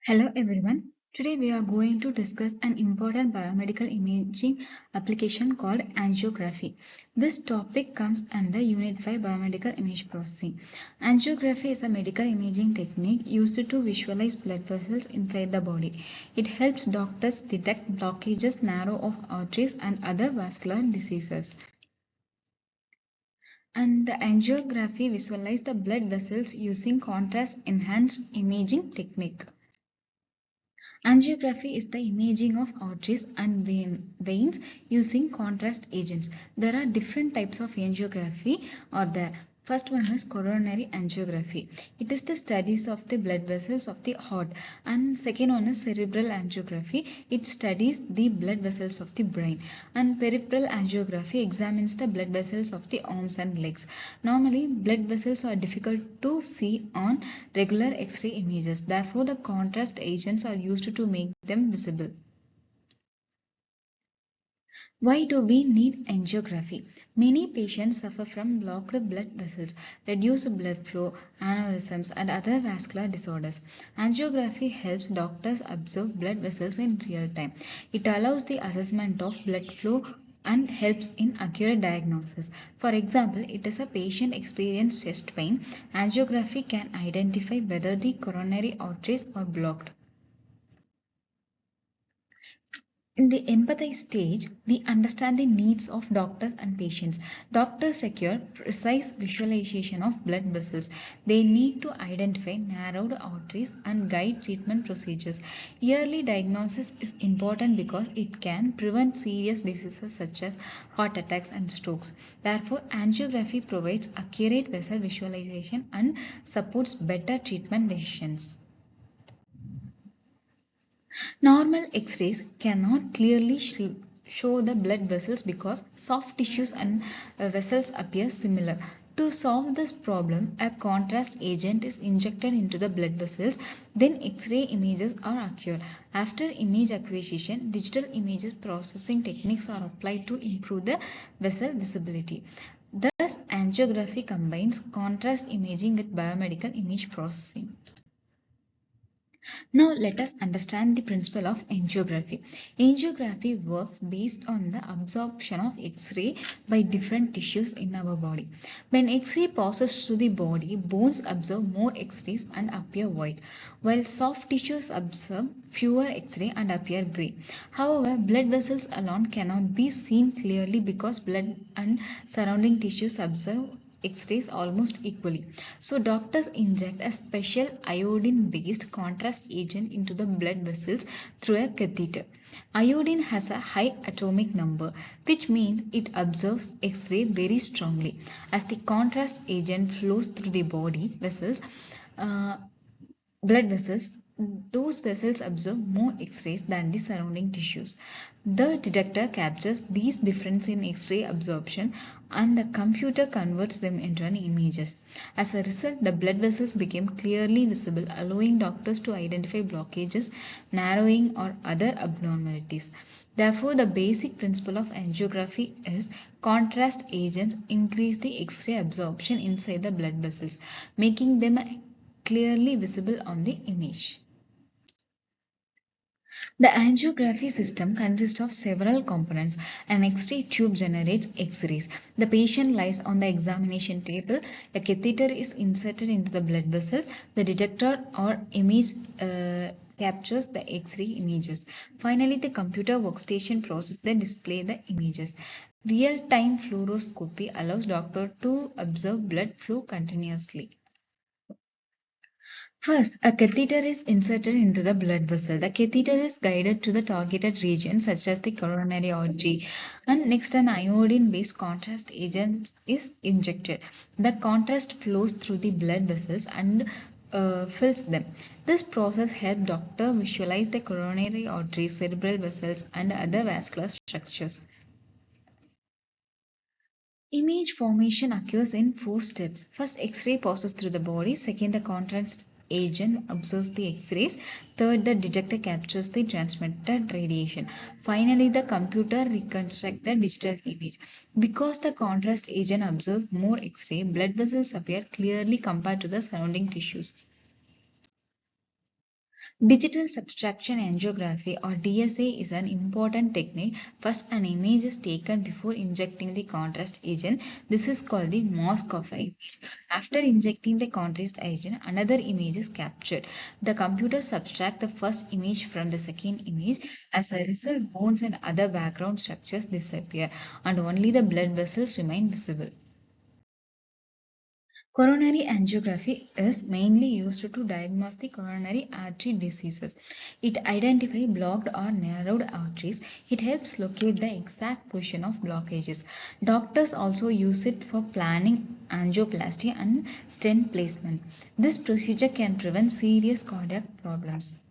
Hello everyone. Today we are going to discuss an important biomedical imaging application called angiography. This topic comes under Unit 5 Biomedical Image Processing. Angiography is a medical imaging technique used to visualize blood vessels inside the body. It helps doctors detect blockages, narrow of arteries and other vascular diseases. And the angiography visualizes the blood vessels using contrast enhanced imaging technique. Angiography is the imaging of arteries and veins using contrast agents. There are different types of angiography are there. First one is coronary angiography. It is the studies of the blood vessels of the heart. And second one is cerebral angiography. It studies the blood vessels of the brain. And peripheral angiography examines the blood vessels of the arms and legs. Normally, blood vessels are difficult to see on regular X-ray images. Therefore, the contrast agents are used to make them visible. Why do we need angiography? Many patients suffer from blocked blood vessels, reduced blood flow, aneurysms, and other vascular disorders. Angiography helps doctors observe blood vessels in real time. It allows the assessment of blood flow and helps in accurate diagnosis. For example, it is a patient experiences chest pain. Angiography can identify whether the coronary arteries are blocked. In the empathy stage, we understand the needs of doctors and patients. Doctors require precise visualization of blood vessels. They need to identify narrowed arteries and guide treatment procedures. Early diagnosis is important because it can prevent serious diseases such as heart attacks and strokes. Therefore, angiography provides accurate vessel visualization and supports better treatment decisions. Normal X-rays cannot clearly show the blood vessels because soft tissues and vessels appear similar. To solve this problem, a contrast agent is injected into the blood vessels, then X-ray images are acquired. After image acquisition, digital image processing techniques are applied to improve the vessel visibility. Thus, angiography combines contrast imaging with biomedical image processing. Now let us understand the principle of angiography. Angiography works based on the absorption of X-ray by different tissues in our body. When X-ray passes through the body, bones absorb more X-rays and appear white, while soft tissues absorb fewer X-ray and appear gray. However, blood vessels alone cannot be seen clearly because blood and surrounding tissues absorb X-rays almost equally. So doctors inject a special iodine-based contrast agent into the blood vessels through a catheter. Iodine has a high atomic number, which means it absorbs X-ray very strongly. As the contrast agent flows through the body vessels, uh, blood vessels, those vessels absorb more X-rays than the surrounding tissues. The detector captures these differences in X-ray absorption and the computer converts them into an images. As a result, the blood vessels became clearly visible, allowing doctors to identify blockages, narrowing or other abnormalities. Therefore, the basic principle of angiography is contrast agents increase the X-ray absorption inside the blood vessels, making them clearly visible on the image. The angiography system consists of several components. An X-ray tube generates X-rays. The patient lies on the examination table. A catheter is inserted into the blood vessels. The detector or image captures the X-ray images. Finally, the computer workstation processes and displays the images. Real-time fluoroscopy allows doctor to observe blood flow continuously. First, a catheter is inserted into the blood vessel. The catheter is guided to the targeted region, such as the coronary artery. And next, an iodine-based contrast agent is injected. The contrast flows through the blood vessels and fills them. This process helps doctor visualize the coronary arteries, cerebral vessels, and other vascular structures. Image formation occurs in four steps. First, X-ray passes through the body. Second, the contrast agent observes the X-rays. Third, the detector captures the transmitted radiation. Finally, the computer reconstructs the digital image. Because the contrast agent observes more X-ray, blood vessels appear clearly compared to the surrounding tissues. Digital subtraction angiography or DSA is an important technique. First, an image is taken before injecting the contrast agent. This is called the mask of the image. After injecting the contrast agent, another image is captured. The computer subtracts the first image from the second image. As a result, bones and other background structures disappear, and only the blood vessels remain visible. Coronary angiography is mainly used to diagnose the coronary artery diseases. It identifies blocked or narrowed arteries. It helps locate the exact position of blockages. Doctors also use it for planning angioplasty and stent placement. This procedure can prevent serious cardiac problems.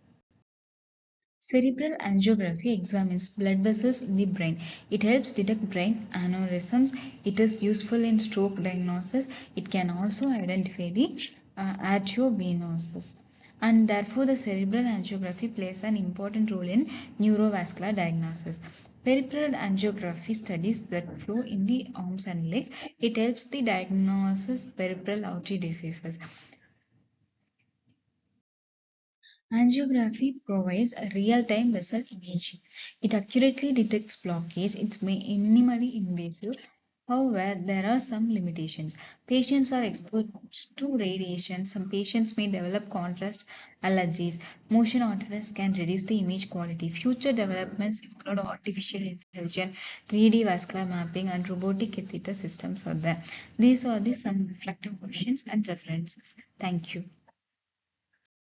Cerebral angiography examines blood vessels in the brain. It helps detect brain aneurysms. It is useful in stroke diagnosis. It can also identify the arteriovenosis. And therefore, the cerebral angiography plays an important role in neurovascular diagnosis. Peripheral angiography studies blood flow in the arms and legs. It helps the diagnosis peripheral artery diseases. Angiography provides a real-time vessel imaging. It accurately detects blockage. It's minimally invasive. However, there are some limitations. Patients are exposed to radiation. Some patients may develop contrast allergies. Motion artifacts can reduce the image quality. Future developments include artificial intelligence, 3D vascular mapping, and robotic catheter systems are there. These are the some reflective questions and references. Thank you.